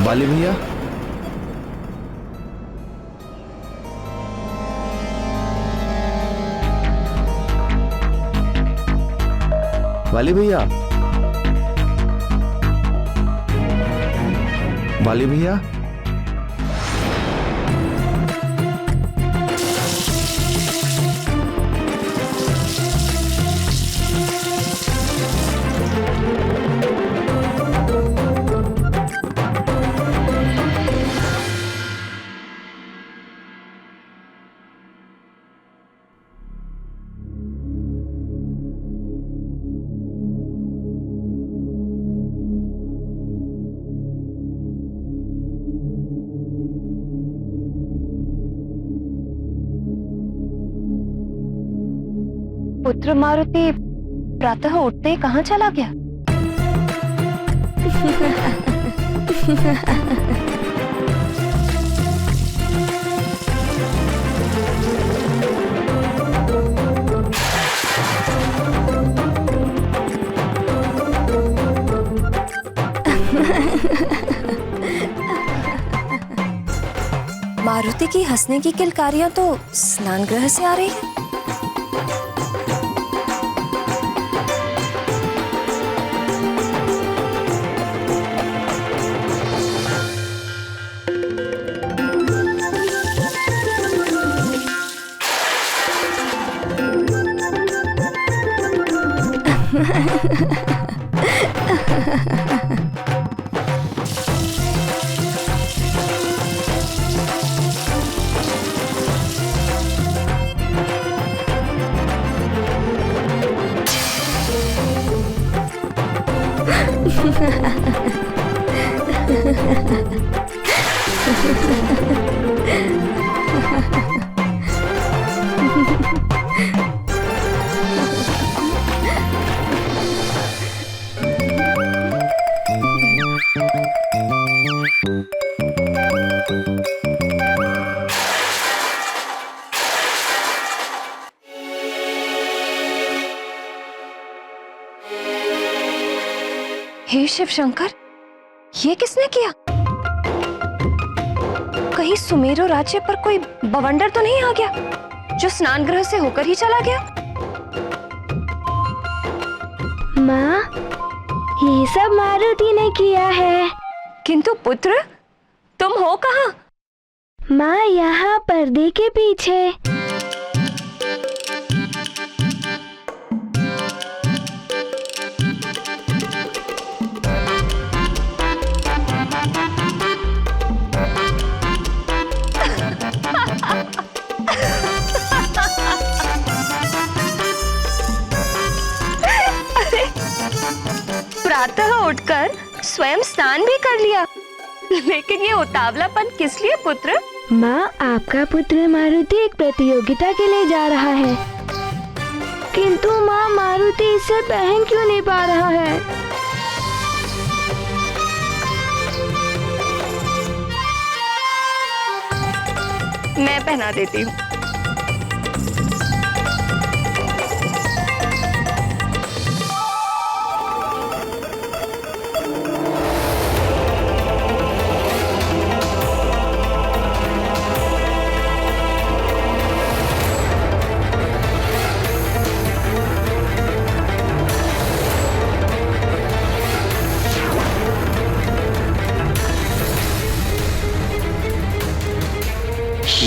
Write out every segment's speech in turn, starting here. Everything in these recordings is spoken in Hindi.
बाली भैया, बाली भैया, बाली भैया, पुत्र मारुति प्रातः उठते ही कहाँ चला गया? मारुति की हंसने की किलकारियां तो स्नान गृह से आ रही है। हे शिव शंकर, ये किसने किया? कहीं सुमेरु राज्य पर कोई बवंडर तो नहीं आ गया जो स्नान गृह से होकर ही चला गया? माँ, ये सब मारुति ने किया है। किंतु पुत्र, तुम हो कहाँ? माँ, यहाँ पर्दे के पीछे। प्रातः उठकर स्वयं स्नान भी कर लिया, लेकिन ये उतावलापन किस लिए पुत्र? माँ, आपका पुत्र मारुति एक प्रतियोगिता के लिए जा रहा है, किंतु माँ, मारुति इसे पहन क्यों नहीं पा रहा है? मैं पहना देती हूँ।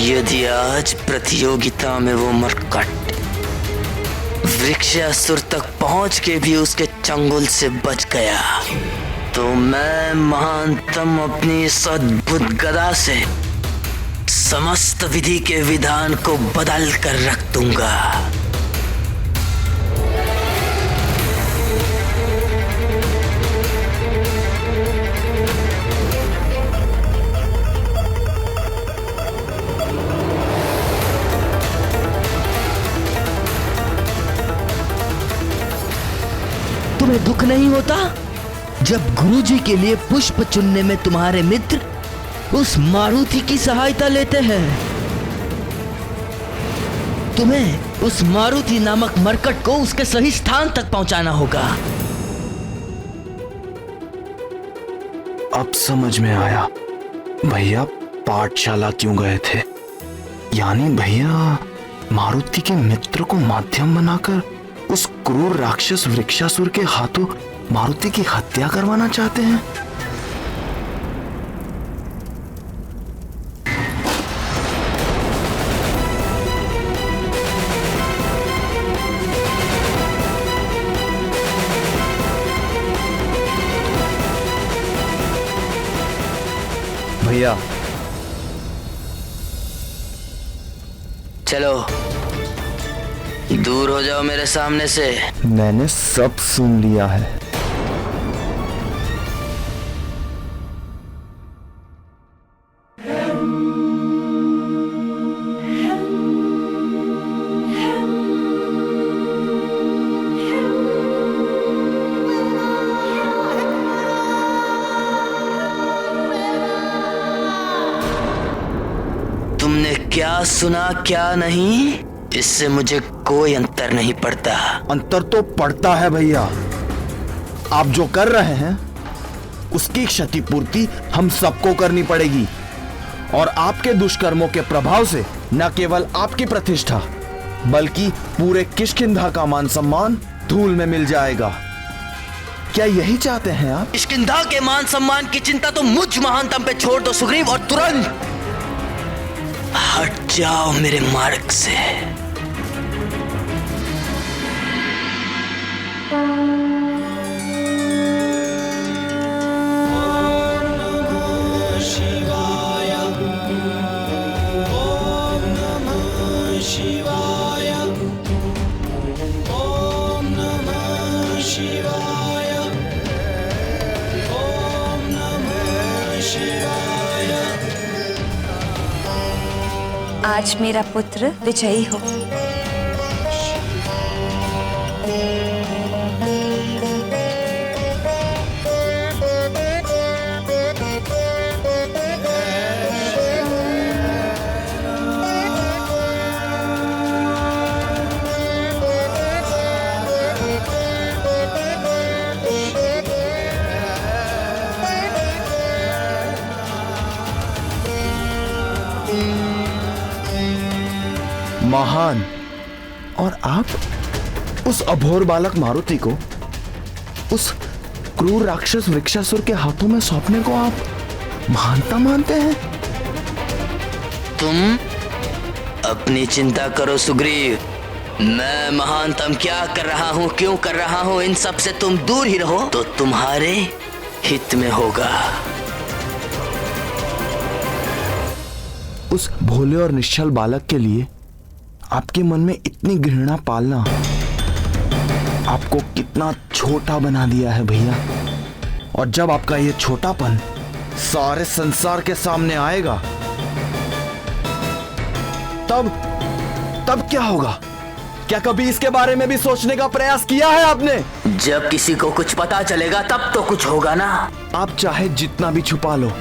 यदि आज प्रतियोगिता में वो मरकट वृक्षासुर तक पहुंच के भी उसके चंगुल से बच गया, तो मैं महानतम अपनी इस अद्भुत गदा से समस्त विधि के विधान को बदल कर रख दूंगा। तुम्हें दुख नहीं होता जब गुरुजी के लिए पुष्प चुनने में तुम्हारे मित्र उस मारुति की सहायता लेते हैं? तुम्हें उस मारुति नामक मरकट को उसके सही स्थान तक पहुंचाना होगा। अब समझ में आया भैया पाठशाला क्यों गए थे। यानी भैया मारुति के मित्र को माध्यम बनाकर उस क्रूर राक्षस वृक्षासुर के हाथों मारुति की हत्या करवाना चाहते हैं। भैया चलो दूर हो जाओ मेरे सामने से। मैंने सब सुन लिया है। तुमने क्या सुना क्या नहीं, इससे मुझे कोई अंतर नहीं पड़ता। अंतर तो पड़ता है भैया। आप जो कर रहे हैं उसकी क्षतिपूर्ति हम सबको करनी पड़ेगी और आपके दुष्कर्मों के प्रभाव से न केवल आपकी प्रतिष्ठा बल्कि पूरे किष्किंधा का मान सम्मान धूल में मिल जाएगा। क्या यही चाहते हैं आप? किष्किंधा के मान सम्मान की चिंता तो मुझ महानतम पे छोड़ दो सुग्रीव, और तुरंत हट जाओ मेरे मार्ग से। आज मेरा पुत्र विजयी हो। महान, और आप उस अभोर बालक मारुति को उस क्रूर राक्षस वृक्षासुर के हाथों में सौंपने को आप महानता मानते हैं? तुम अपनी चिंता करो सुग्रीव, मैं महानतम क्या कर रहा हूँ, क्यों कर रहा हूँ, इन सब से तुम दूर ही रहो तो तुम्हारे हित में होगा। उस भोले और निश्चल बालक के लिए आपके मन में इतनी घृणा पालना आपको कितना छोटा बना दिया है भैया। और जब आपका ये छोटापन सारे संसार के सामने आएगा तब क्या होगा? क्या कभी इसके बारे में भी सोचने का प्रयास किया है आपने? जब किसी को कुछ पता चलेगा तब तो कुछ होगा ना। आप चाहे जितना भी छुपा लो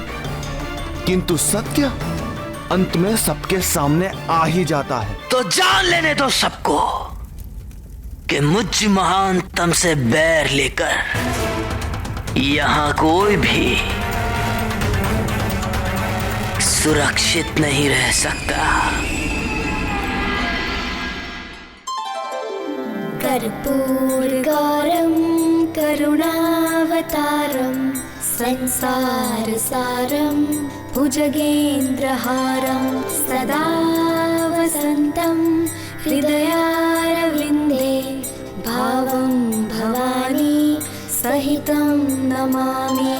किंतु सत्य अंत में सबके सामने आ ही जाता है। तो जान लेने दो सबको कि मुझ महानतम से बैर लेकर यहां कोई भी सुरक्षित नहीं रह सकता। कर्पूरगारं करुणावतारं संसारसारं भुजगेन्द्रहारं सदा वसन्तं हृदयारविन्दे भावं भवानी सहितं नमामि।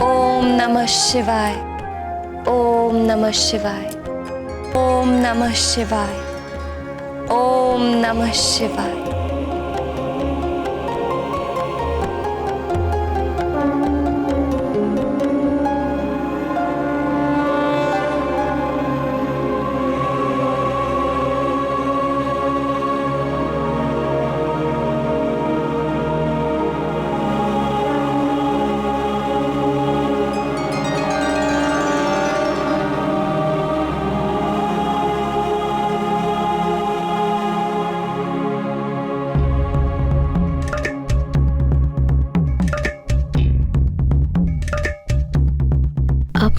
ओम नमः शिवाय, ओम नमः शिवाय, ओम नमः शिवाय, ओम नमः शिवाय।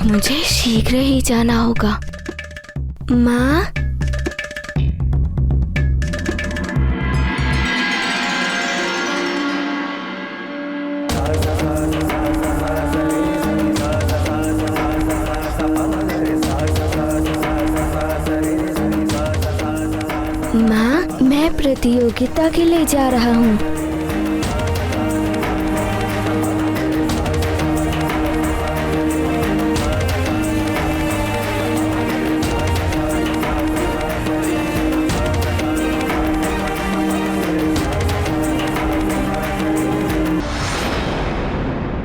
मुझे शीघ्र ही जाना होगा। माँ, माँ, मैं प्रतियोगिता के लिए जा रहा हूँ।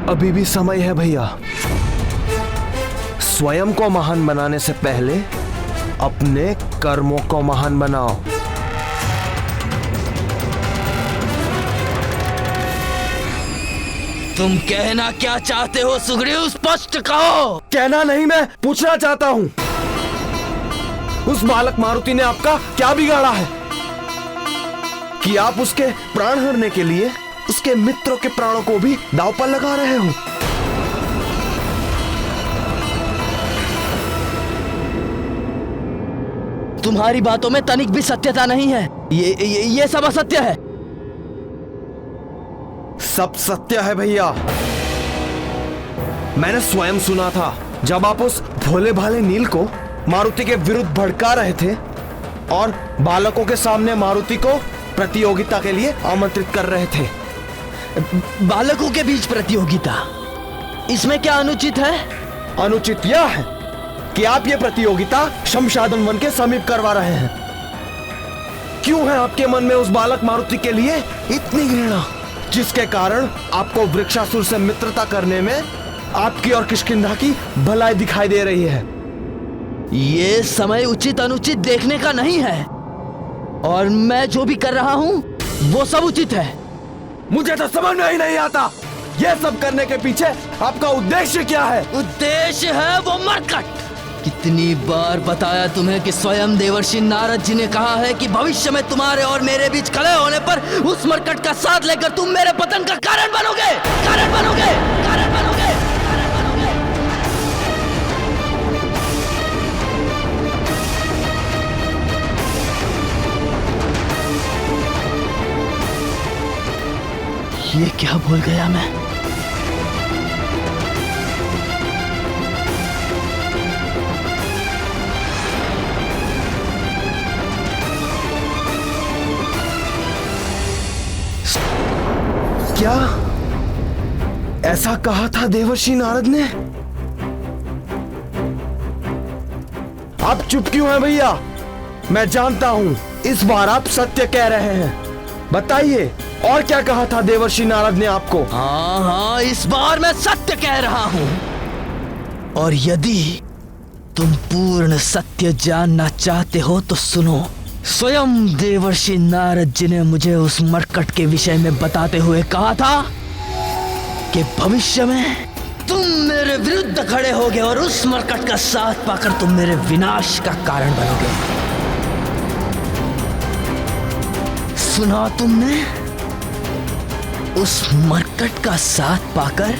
अभी भी समय है भैया। स्वयं को महान बनाने से पहले अपने कर्मों को महान बनाओ। तुम कहना क्या चाहते हो सुग्रीव? स्पष्ट कहो। कहना नहीं, मैं पूछना चाहता हूं, उस बालक मारुति ने आपका क्या बिगाड़ा है कि आप उसके प्राण हरने के लिए उसके मित्रों के प्राणों को भी दांव पर लगा रहे हो? तुम्हारी बातों में तनिक भी सत्यता नहीं है। ये सब असत्य है। सब सत्य है भैया। मैंने स्वयं सुना था जब आप उस भोले भाले नील को मारुति के विरुद्ध भड़का रहे थे और बालकों के सामने मारुति को प्रतियोगिता के लिए आमंत्रित कर रहे थे। बालकों के बीच प्रतियोगिता, इसमें क्या अनुचित है? अनुचित यह है कि आप ये प्रतियोगिता शमशादन वन के समीप करवा रहे हैं। क्यों है आपके मन में उस बालक मारुति के लिए इतनी घृणा, जिसके कारण आपको वृक्षासुर से मित्रता करने में आपकी और किष्किंधा की भलाई दिखाई दे रही है? ये समय उचित अनुचित देखने का नहीं है, और मैं जो भी कर रहा हूँ वो सब उचित है। मुझे तो समझ में ही नहीं आता, ये सब करने के पीछे आपका उद्देश्य क्या है? उद्देश्य है वो मरकट। कितनी बार बताया तुम्हें कि स्वयं देवर्षि नारद जी ने कहा है कि भविष्य में तुम्हारे और मेरे बीच खड़े होने पर उस मरकट का साथ लेकर तुम मेरे पतन का कारण बनोगे, कारण बनोगे, कारण बनोगे, कारण बनोगे। ये क्या बोल गया मैं? क्या ऐसा कहा था देवर्षि नारद ने? आप चुप क्यों हैं भैया? मैं जानता हूं इस बार आप सत्य कह रहे हैं। बताइए, और क्या कहा था देवर्षि नारद ने आपको? हाँ, इस बार मैं सत्य कह रहा हूं। और यदि तुम पूर्ण सत्य जानना चाहते हो तो सुनो। स्वयं देवर्षि नारद जी ने मुझे उस मरकट के विषय में बताते हुए कहा था कि भविष्य में तुम मेरे विरुद्ध खड़े होगे और उस मरकट का साथ पाकर तुम मेरे विनाश का कारण बनोगे। सुना तुमने? उस मरकट का साथ पाकर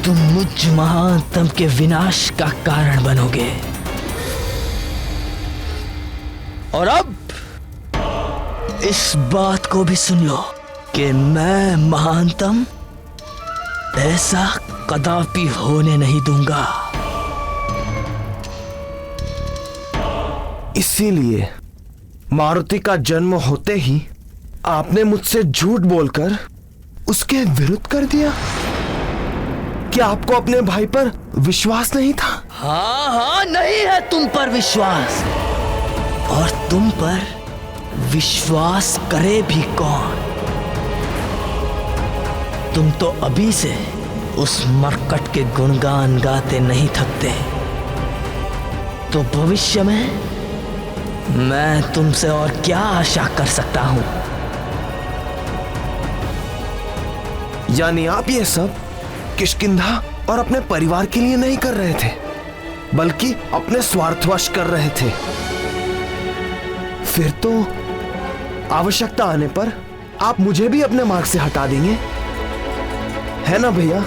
तुम मुझ महानतम के विनाश का कारण बनोगे। और अब इस बात को भी सुन लो कि मैं महानतम ऐसा कदापि होने नहीं दूंगा। इसीलिए मारुति का जन्म होते ही आपने मुझसे झूठ बोलकर उसके विरुद्ध कर दिया। क्या आपको अपने भाई पर विश्वास नहीं था? हाँ, नहीं है तुम पर विश्वास। और तुम पर विश्वास करे भी कौन? तुम तो अभी से उस मरकट के गुणगान गाते नहीं थकते, तो भविष्य में मैं तुमसे और क्या आशा कर सकता हूं? यानी आप ये सब किष्किंधा और अपने परिवार के लिए नहीं कर रहे थे, बल्कि अपने स्वार्थवश कर रहे थे। फिर तो आवश्यकता आने पर आप मुझे भी अपने मार्ग से हटा देंगे, है ना भैया?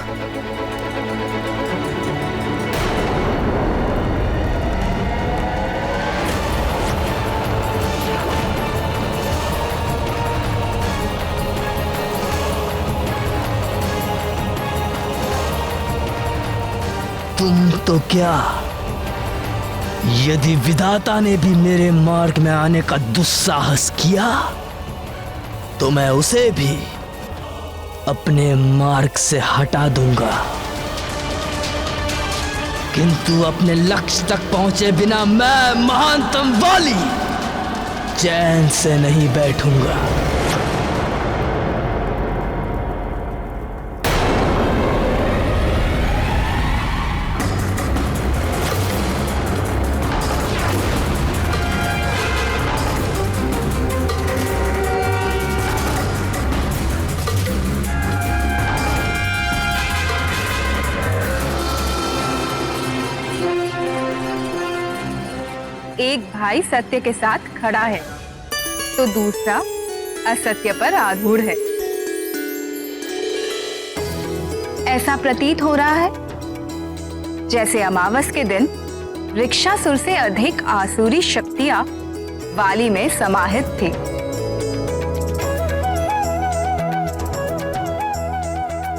तुम तो क्या, यदि विधाता ने भी मेरे मार्ग में आने का दुस्साहस किया तो मैं उसे भी अपने मार्ग से हटा दूंगा, किंतु अपने लक्ष्य तक पहुंचे बिना मैं महानतम वाली चैन से नहीं बैठूंगा। एक भाई सत्य के साथ खड़ा है तो दूसरा असत्य पर आरूढ़ है। ऐसा प्रतीत हो रहा है जैसे अमावस के दिन रिक्षासुर से अधिक आसुरी शक्तियां वाली में समाहित थी।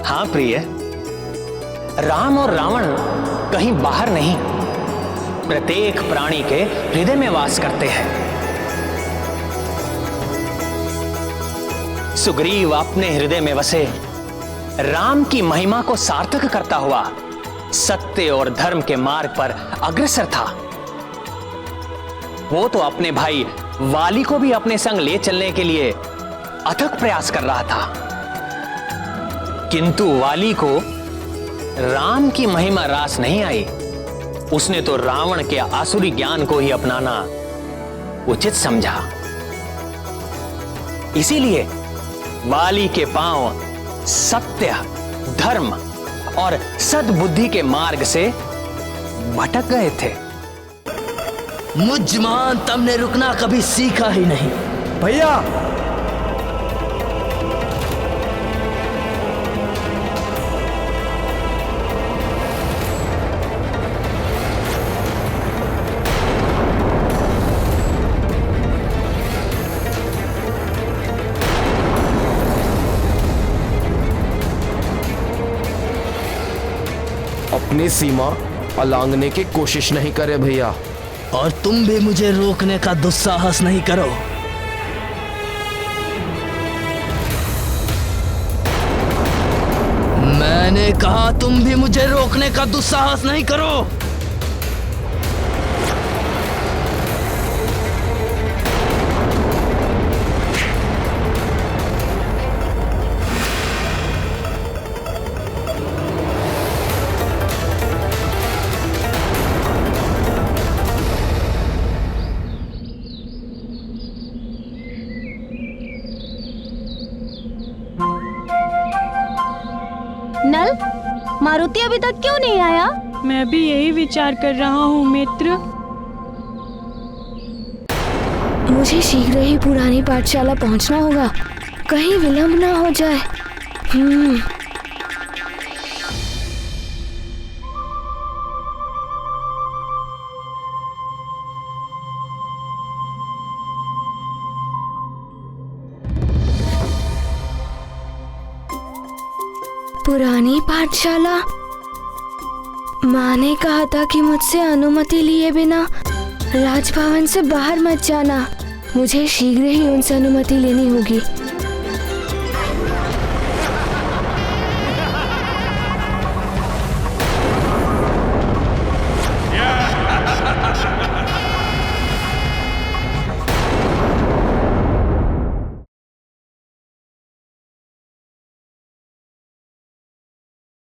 हाँ प्रिय, राम और रावण कहीं बाहर नहीं, प्रत्येक प्राणी के हृदय में वास करते हैं। सुग्रीव अपने हृदय में वसे राम की महिमा को सार्थक करता हुआ सत्य और धर्म के मार्ग पर अग्रसर था। वो तो अपने भाई वाली को भी अपने संग ले चलने के लिए अथक प्रयास कर रहा था, किंतु वाली को राम की महिमा रास नहीं आई। उसने तो रावण के आसुरी ज्ञान को ही अपनाना उचित समझा। इसीलिए वाली के पांव सत्य, धर्म और सद्बुद्धि के मार्ग से भटक गए थे। मुझ महानतम ने रुकना कभी सीखा ही नहीं। भैया अपनी सीमा अलांघने की कोशिश नहीं करे भैया। और तुम भी मुझे रोकने का दुस्साहस नहीं करो। मैंने कहा तुम भी मुझे रोकने का दुस्साहस नहीं करो। नल, मारुति अभी तक क्यों नहीं आया? मैं भी यही विचार कर रहा हूँ मित्र। मुझे शीघ्र ही पुरानी पाठशाला पहुँचना होगा, कहीं विलंब ना हो जाए। पुरानी पाठशाला? माँ ने कहा था कि मुझसे अनुमति लिए बिना राजभवन से बाहर मत जाना। मुझे शीघ्र ही उनसे अनुमति लेनी होगी।